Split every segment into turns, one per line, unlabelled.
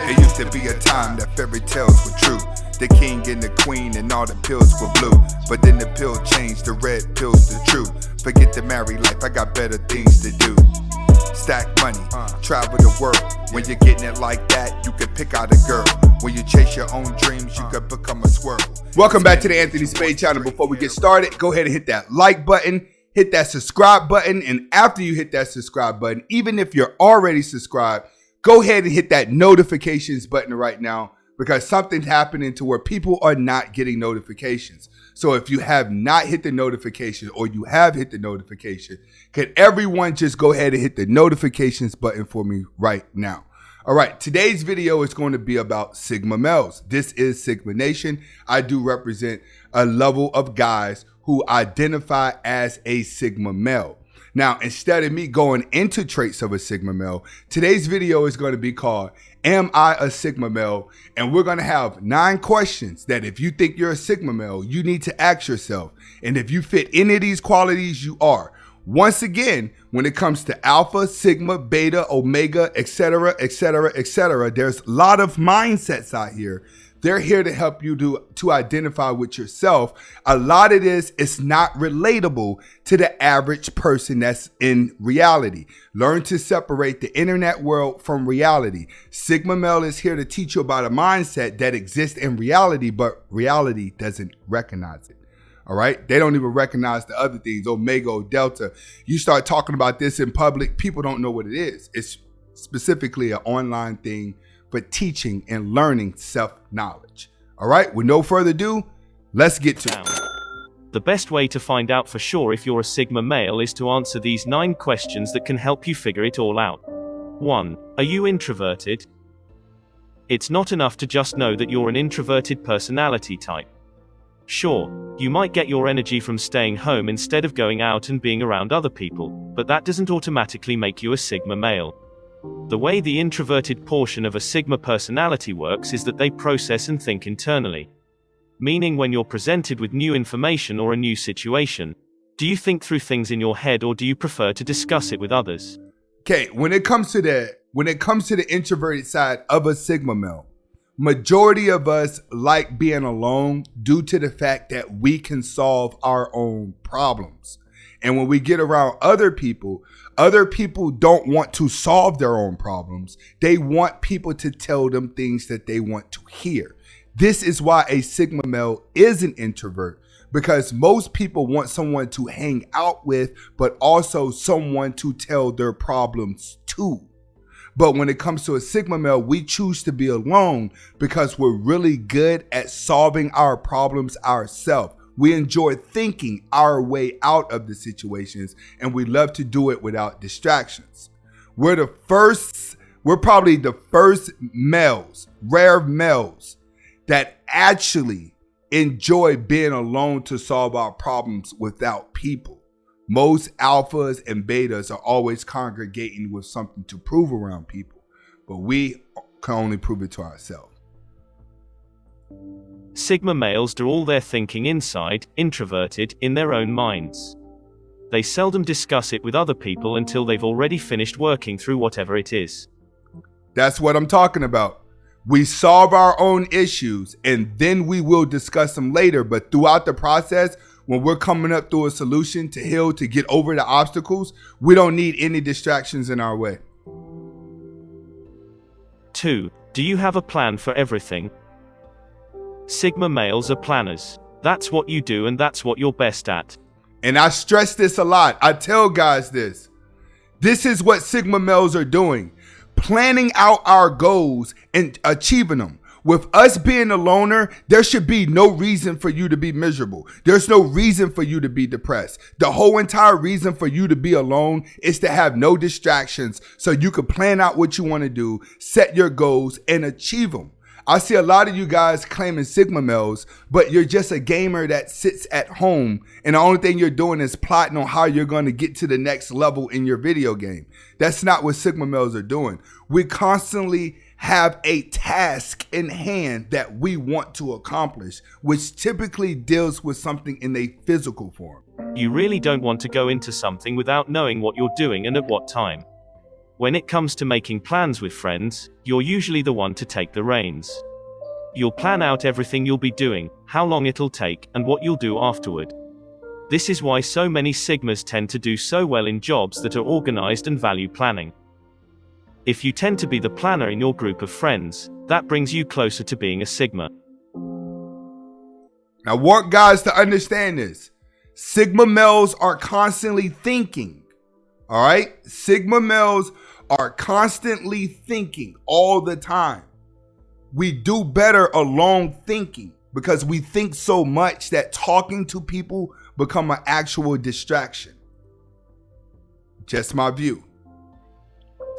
It used to be a time that fairy tales were true. The king and the queen and all the pills were blue. But then the pill changed, the red pill's the truth. Forget the married life, I got better things to do. Stack money, travel the world. When you're getting it like that, you can pick out a girl. When you chase your own dreams, you can become a squirrel. Welcome back to the Anthony Spade channel. Before we get started, go ahead and hit that like button, hit that subscribe button, and after you hit that subscribe button, even if you're already subscribed, go ahead and hit that notifications button right now, because something's happening to where people are not getting notifications. So if you have not hit the notification or you have hit the notification, can everyone just go ahead and hit the notifications button for me right now? All right, today's video is going to be about Sigma males. This is Sigma Nation. I do represent a level of guys who identify as a Sigma male. Now, instead of me going into traits of a Sigma male, today's video is going to be called, Am I a Sigma male? And we're going to have 9 questions that if you think you're a Sigma male, you need to ask yourself. And if you fit any of these qualities, you are. Once again, when it comes to alpha, sigma, beta, omega, etc., etc., etc., there's a lot of mindsets out here. They're here to help you to identify with yourself. A lot of this is not relatable to the average person that's in reality. Learn to separate the internet world from reality. Sigma male is here to teach you about a mindset that exists in reality, but reality doesn't recognize it. All right. They don't even recognize the other things, omega or delta. You start talking about this in public, people don't know what it is. It's specifically an online thing for teaching and learning self-knowledge. All right, with no further ado, let's get to it.
The best way to find out for sure if you're a Sigma male is to answer these 9 questions that can help you figure it all out. 1. Are you introverted? It's not enough to just know that you're an introverted personality type. Sure, you might get your energy from staying home instead of going out and being around other people, but that doesn't automatically make you a Sigma male. The way the introverted portion of a Sigma personality works is that they process and think internally. Meaning when you're presented with new information or a new situation, do you think through things in your head or do you prefer to discuss it with others?
Okay, when it comes to the introverted side of a Sigma male, majority of us like being alone due to the fact that we can solve our own problems. And when we get around other people don't want to solve their own problems. They want people to tell them things that they want to hear. This is why a Sigma male is an introvert, because most people want someone to hang out with, but also someone to tell their problems to. But when it comes to a Sigma male, we choose to be alone because we're really good at solving our problems ourselves. We enjoy thinking our way out of the situations, and we love to do it without distractions. We're probably the first males, rare males, that actually enjoy being alone to solve our problems without people. Most alphas and betas are always congregating with something to prove around people, but we can only prove it to ourselves.
Sigma males do all their thinking inside, introverted, in their own minds. They seldom discuss it with other people until they've already finished working through whatever it is.
That's what I'm talking about. We solve our own issues and then we will discuss them later. But throughout the process, when we're coming up through a solution to heal, to get over the obstacles, we don't need any distractions in our way.
2. Do you have a plan for everything? Sigma males are planners. That's what you do and that's what you're best at.
And I stress this a lot. I tell guys this. This is what Sigma males are doing. Planning out our goals and achieving them. With us being a loner, there should be no reason for you to be miserable. There's no reason for you to be depressed. The whole entire reason for you to be alone is to have no distractions so you can plan out what you want to do, set your goals, and achieve them. I see a lot of you guys claiming Sigma males, but you're just a gamer that sits at home and the only thing you're doing is plotting on how you're going to get to the next level in your video game. That's not what Sigma males are doing. We constantly have a task in hand that we want to accomplish, which typically deals with something in a physical form.
You really don't want to go into something without knowing what you're doing and at what time. When it comes to making plans with friends, you're usually the one to take the reins. You'll plan out everything you'll be doing, how long it'll take, and what you'll do afterward. This is why so many Sigmas tend to do so well in jobs that are organized and value planning. If you tend to be the planner in your group of friends, that brings you closer to being a Sigma.
I want guys to understand this. Sigma males are constantly thinking. All right? Sigma males are constantly thinking all the time. We do better alone thinking because we think so much that talking to people become an actual distraction. Just my view.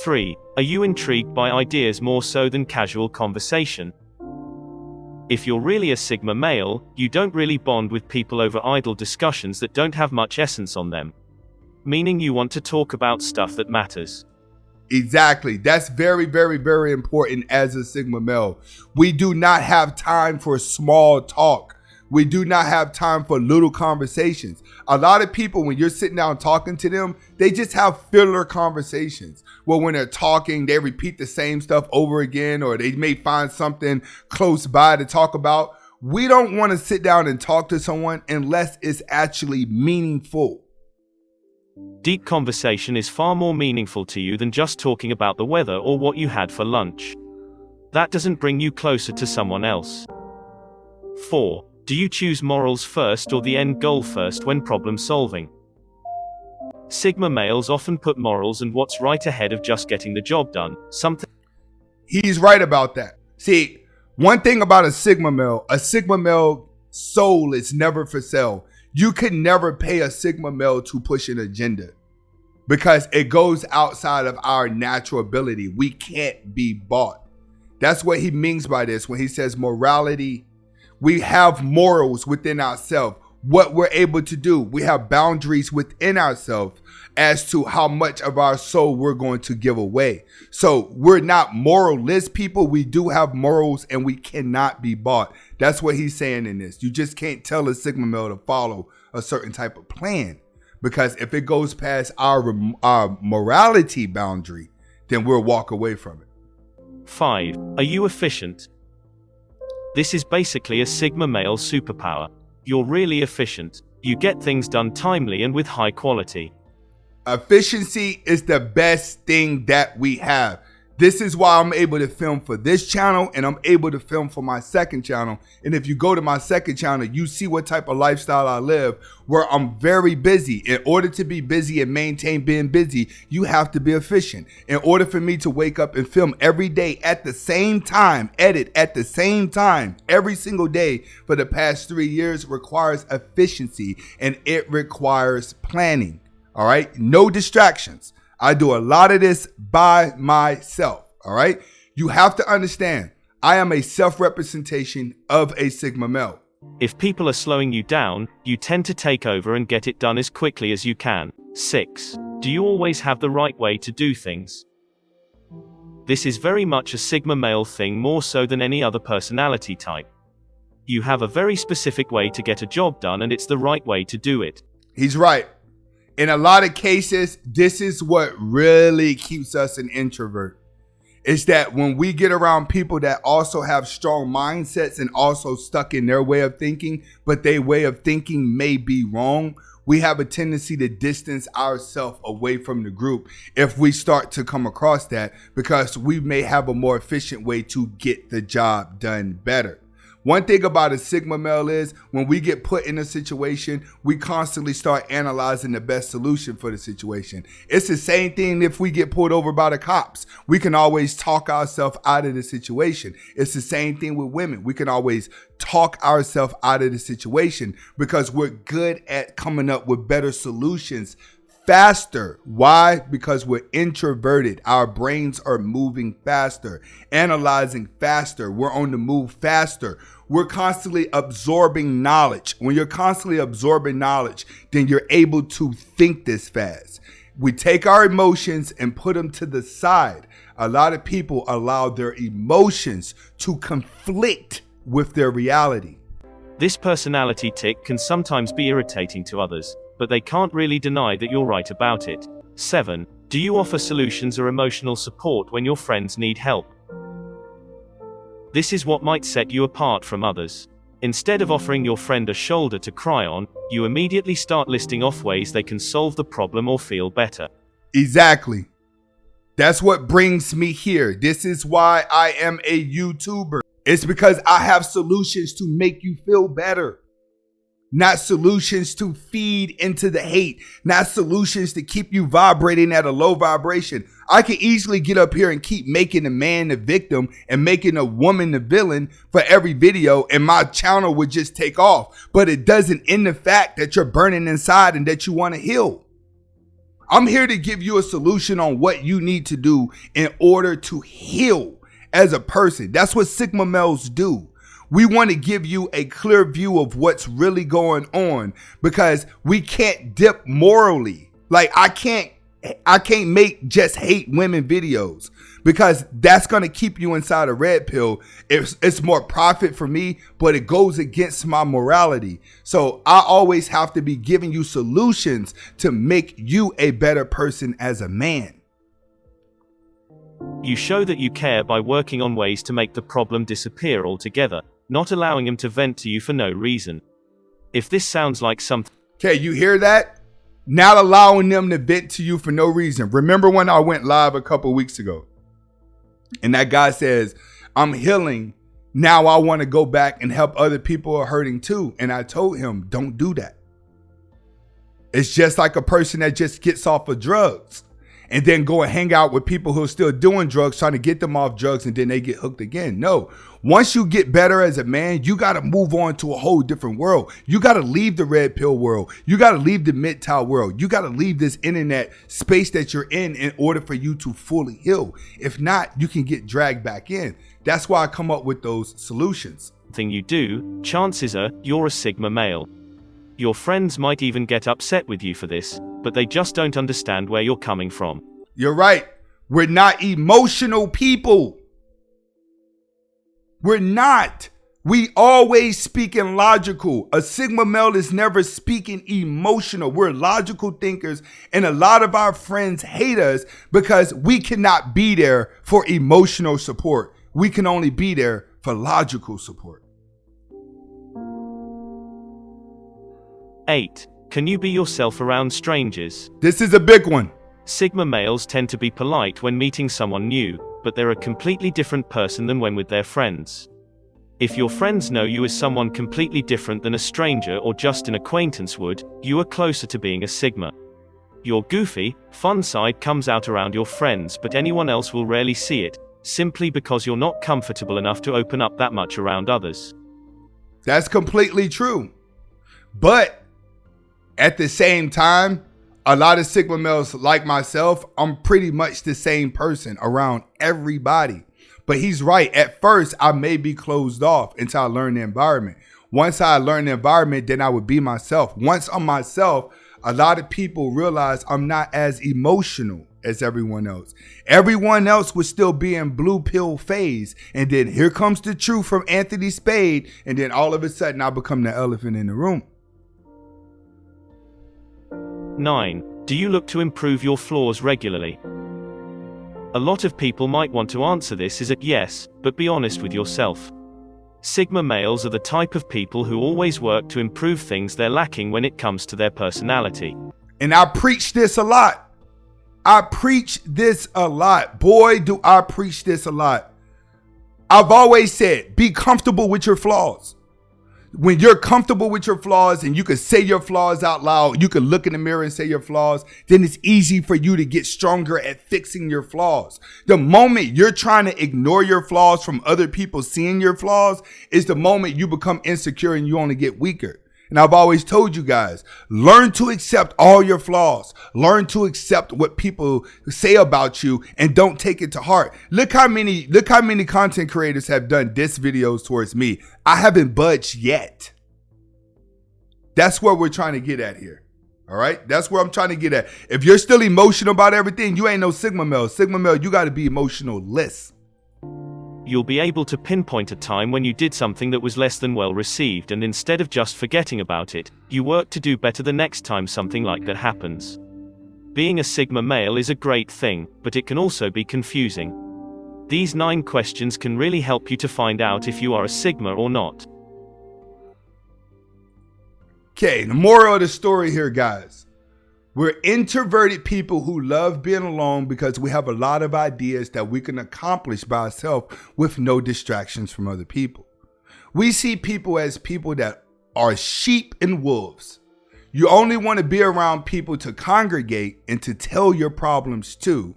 3. Are you intrigued by ideas more so than casual conversation? If you're really a Sigma male, you don't really bond with people over idle discussions that don't have much essence on them. Meaning you want to talk about stuff that matters.
Exactly. That's very, very, very important as a Sigma male. We do not have time for small talk. We do not have time for little conversations. A lot of people, when you're sitting down talking to them, they just have filler conversations. Well, when they're talking, they repeat the same stuff over again, or they may find something close by to talk about. We don't want to sit down and talk to someone unless it's actually meaningful.
Deep conversation is far more meaningful to you than just talking about the weather or what you had for lunch. That doesn't bring you closer to someone else. 4. Do you choose morals first or the end goal first when problem solving? Sigma males often put morals and what's right ahead of just getting the job done.
He's right about that. See, one thing about a Sigma male soul is never for sale. You can never pay a Sigma male to push an agenda because it goes outside of our natural ability. We can't be bought. That's what he means by this when he says morality. We have morals within ourselves. What we're able to do, we have boundaries within ourselves as to how much of our soul we're going to give away. So we're not moralless people. We do have morals and we cannot be bought. That's what he's saying in this. You just can't tell a Sigma male to follow a certain type of plan because if it goes past our morality boundary, then we'll walk away from it.
5. Are you efficient? This is basically a Sigma male superpower. You're really efficient. You get things done timely and with high quality.
Efficiency is the best thing that we have. This is why I'm able to film for this channel and I'm able to film for my second channel. And if you go to my second channel, you see what type of lifestyle I live where I'm very busy. In order to be busy and maintain being busy, you have to be efficient. In order for me to wake up and film every day at the same time, edit at the same time, every single day for the past 3 years requires efficiency and it requires planning. All right. No distractions. I do a lot of this by myself. All right. You have to understand, I am a self-representation of a Sigma male.
If people are slowing you down, you tend to take over and get it done as quickly as you can. 6. Do you always have the right way to do things? This is very much a Sigma male thing more so than any other personality type. You have a very specific way to get a job done and it's the right way to do it.
He's right. In a lot of cases, this is what really keeps us an introvert. It's that when we get around people that also have strong mindsets and also stuck in their way of thinking, but their way of thinking may be wrong, we have a tendency to distance ourselves away from the group if we start to come across that because we may have a more efficient way to get the job done better. One thing about a Sigma male is when we get put in a situation, we constantly start analyzing the best solution for the situation. It's the same thing if we get pulled over by the cops. We can always talk ourselves out of the situation. It's the same thing with women. We can always talk ourselves out of the situation because we're good at coming up with better solutions faster. Why? Because we're introverted. Our brains are moving faster, analyzing faster. We're on the move faster. We're constantly absorbing knowledge. When you're constantly absorbing knowledge, then you're able to think this fast. We take our emotions and put them to the side. A lot of people allow their emotions to conflict with their reality.
This personality tic can sometimes be irritating to others, but they can't really deny that you're right about it. 7. Do you offer solutions or emotional support when your friends need help? This is what might set you apart from others. Instead of offering your friend a shoulder to cry on, you immediately start listing off ways they can solve the problem or feel better.
Exactly. That's what brings me here. This is why I am a YouTuber. It's because I have solutions to make you feel better. Not solutions to feed into the hate. Not solutions to keep you vibrating at a low vibration. I can easily get up here and keep making a man the victim and making a woman the villain for every video, and my channel would just take off. But it doesn't end the fact that you're burning inside and that you want to heal. I'm here to give you a solution on what you need to do in order to heal as a person. That's what Sigma males do. We want to give you a clear view of what's really going on, because we can't dip morally. Like I can't make just hate women videos, because that's going to keep you inside a red pill. It's more profit for me, but it goes against my morality. So I always have to be giving you solutions to make you a better person as a man.
You show that you care by working on ways to make the problem disappear altogether, not allowing him to vent to you for no reason. If this sounds like something...
Okay, you hear that? Not allowing them to vent to you for no reason. Remember when I went live a couple weeks ago and that guy says, I'm healing. Now I want to go back and help other people who are hurting too. And I told him, don't do that. It's just like a person that just gets off of drugs and then go and hang out with people who are still doing drugs, trying to get them off drugs, and then they get hooked again. No, once you get better as a man, you got to move on to a whole different world. You got to leave the red pill world. You got to leave the MGTOW world. You got to leave this internet space that you're in order for you to fully heal. If not, you can get dragged back in. That's why I come up with those solutions.
Thing you do, chances are, you're a Sigma male. Your friends might even get upset with you for this, but they just don't understand where you're coming from.
You're right. We're not emotional people. We're not. We always speaking logical. A Sigma male is never speaking emotional. We're logical thinkers, and a lot of our friends hate us because we cannot be there for emotional support. We can only be there for logical support.
8. Can you be yourself around strangers?
This is a big one.
Sigma males tend to be polite when meeting someone new, but they're a completely different person than when with their friends. If your friends know you as someone completely different than a stranger or just an acquaintance would, you are closer to being a Sigma. Your goofy, fun side comes out around your friends, but anyone else will rarely see it, simply because you're not comfortable enough to open up that much around others.
That's completely true. But at the same time, a lot of Sigma males like myself, I'm pretty much the same person around everybody. But he's right. At first, I may be closed off until I learn the environment. Once I learn the environment, then I would be myself. Once I'm myself, a lot of people realize I'm not as emotional as everyone else. Everyone else would still be in blue pill phase. And then here comes the truth from Anthony Spade. And then all of a sudden, I become the elephant in the room.
9. Do you look to improve your flaws regularly? A lot of people might want to answer this as a yes, but be honest with yourself. Sigma males are the type of people who always work to improve things they're lacking when it comes to their personality.
And I preach this a lot. I preach this a lot. Boy, do I preach this a lot. I've always said, be comfortable with your flaws. When you're comfortable with your flaws and you can say your flaws out loud, you can look in the mirror and say your flaws, then it's easy for you to get stronger at fixing your flaws. The moment you're trying to ignore your flaws from other people seeing your flaws is the moment you become insecure and you only get weaker. And I've always told you guys, learn to accept all your flaws. Learn to accept what people say about you and don't take it to heart. Look how many content creators have done diss videos towards me. I haven't budged yet. That's where we're trying to get at here. All right. That's where I'm trying to get at. If you're still emotional about everything, you ain't no Sigma male. Sigma male, you got to be emotional-less.
You'll be able to pinpoint a time when you did something that was less than well received, and instead of just forgetting about it, you work to do better the next time something like that happens. Being a Sigma male is a great thing, but it can also be confusing. These 9 questions can really help you to find out if you are a Sigma or not.
Okay, the moral of the story here, guys. We're introverted people who love being alone because we have a lot of ideas that we can accomplish by ourselves with no distractions from other people. We see people as people that are sheep and wolves. You only want to be around people to congregate and to tell your problems to.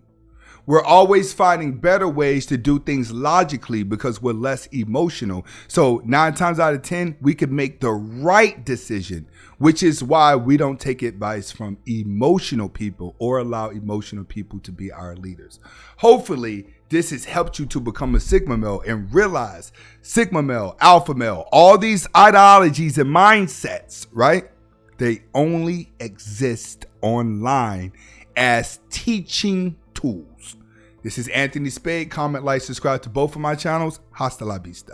We're always finding better ways to do things logically because we're less emotional. So 9 times out of 10, we can make the right decision, which is why we don't take advice from emotional people or allow emotional people to be our leaders. Hopefully, this has helped you to become a Sigma male and realize Sigma male, alpha male, all these ideologies and mindsets, right? They only exist online as teaching tools. This is Anthony Spade. Comment, like, subscribe to both of my channels. Hasta la vista.